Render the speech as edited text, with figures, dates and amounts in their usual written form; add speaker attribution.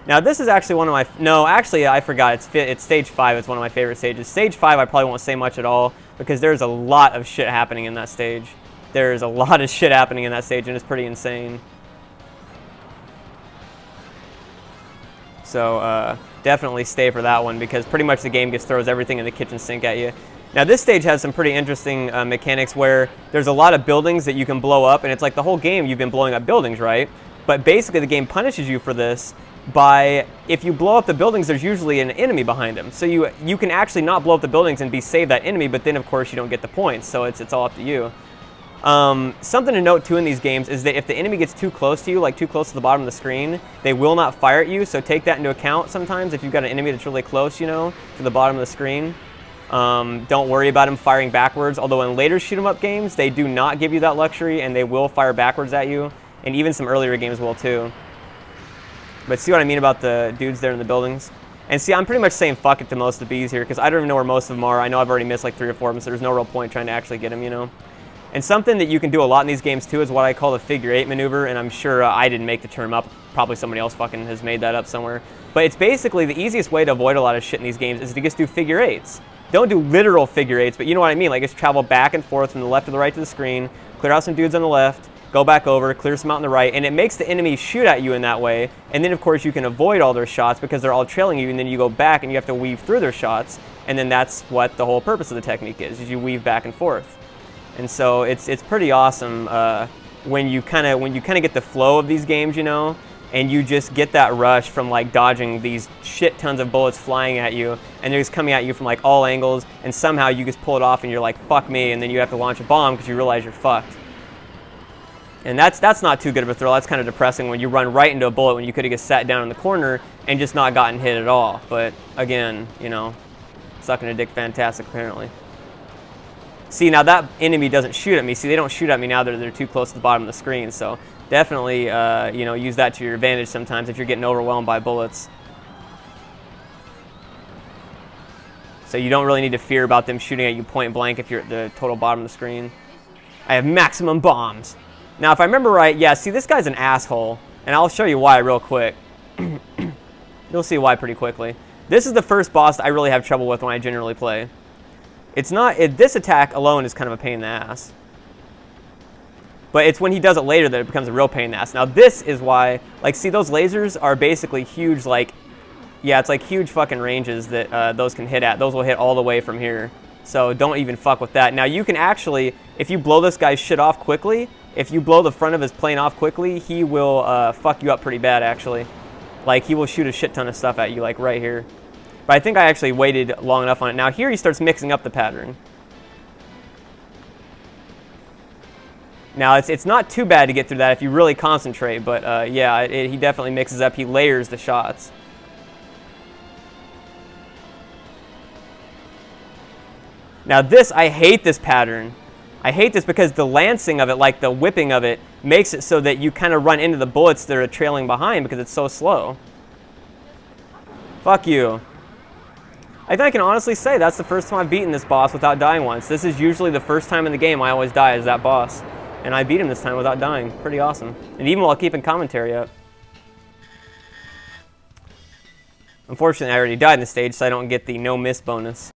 Speaker 1: Now this is actually one of my, no, actually I forgot, it's stage 5, it's one of my favorite stages. Stage 5 I probably won't say much at all, because there's a lot of shit happening in that stage. There's a lot of shit happening in that stage, and it's pretty insane. So definitely stay for that one, because pretty much the game just throws everything in the kitchen sink at you. Now this stage has some pretty interesting mechanics where there's a lot of buildings that you can blow up, and it's like the whole game you've been blowing up buildings, right? But basically the game punishes you for this by, if you blow up the buildings, there's usually an enemy behind them. So you can actually not blow up the buildings and be saved that enemy, but then of course you don't get the points, so it's all up to you. Something to note too in these games is that if the enemy gets too close to you, like too close to the bottom of the screen, they will not fire at you, so take that into account sometimes if you've got an enemy that's really close, you know, to the bottom of the screen. Don't worry about them firing backwards, although in later shoot-'em-up games, they do not give you that luxury, and they will fire backwards at you, and even some earlier games will too. But see what I mean about the dudes there in the buildings? And see, I'm pretty much saying fuck it to most of the bees here, because I don't even know where most of them are. I know I've already missed like 3 or 4 of them, so there's no real point trying to actually get them, you know? And something that you can do a lot in these games too is what I call the figure 8 maneuver, and I'm sure I didn't make the term up. Probably somebody else fucking has made that up somewhere. But it's basically the easiest way to avoid a lot of shit in these games is to just do figure 8s. Don't do literal figure 8s, but you know what I mean. Like just travel back and forth from the left to the right to the screen, clear out some dudes on the left, go back over, clear some out on the right, and it makes the enemy shoot at you in that way. And then of course you can avoid all their shots because they're all trailing you, and then you go back and you have to weave through their shots, and then that's what the whole purpose of the technique is you weave back and forth. And so it's pretty awesome when you kind of get the flow of these games, you know, and you just get that rush from like dodging these shit tons of bullets flying at you, and they're just coming at you from like all angles, and somehow you just pull it off and you're like, fuck me, and then you have to launch a bomb because you realize you're fucked. And that's not too good of a thrill. That's kind of depressing when you run right into a bullet when you could have just sat down in the corner and just not gotten hit at all. But again, you know, sucking a dick fantastic apparently. See, now that enemy doesn't shoot at me. See, they don't shoot at me now that they're too close to the bottom of the screen. So definitely, you know, use that to your advantage sometimes if you're getting overwhelmed by bullets. So you don't really need to fear about them shooting at you point blank if you're at the total bottom of the screen. I have maximum bombs. Now, if I remember right, yeah, see, this guy's an asshole, and I'll show you why real quick. You'll see why pretty quickly. This is the first boss that I really have trouble with when I generally play. It's not, this attack alone is kind of a pain in the ass. But it's when he does it later that it becomes a real pain in the ass. Now, this is why, like, see, those lasers are basically huge, like, yeah, it's like huge fucking ranges that those can hit at. Those will hit all the way from here. So don't even fuck with that. Now, you can actually, if you blow this guy's shit off quickly, if you blow the front of his plane off quickly, he will fuck you up pretty bad, actually. Like, he will shoot a shit ton of stuff at you, like right here. But I think I actually waited long enough on it. Now, here he starts mixing up the pattern. Now, it's not too bad to get through that if you really concentrate, but yeah, he definitely mixes up. He layers the shots. Now, this, I hate this pattern. I hate this because the lancing of it, like the whipping of it, makes it so that you kind of run into the bullets that are trailing behind because it's so slow. Fuck you. I think I can honestly say that's the first time I've beaten this boss without dying once. This is usually the first time in the game I always die as that boss. And I beat him this time without dying. Pretty awesome. And even while keeping commentary up. Unfortunately, I already died in the stage, so I don't get the no miss bonus.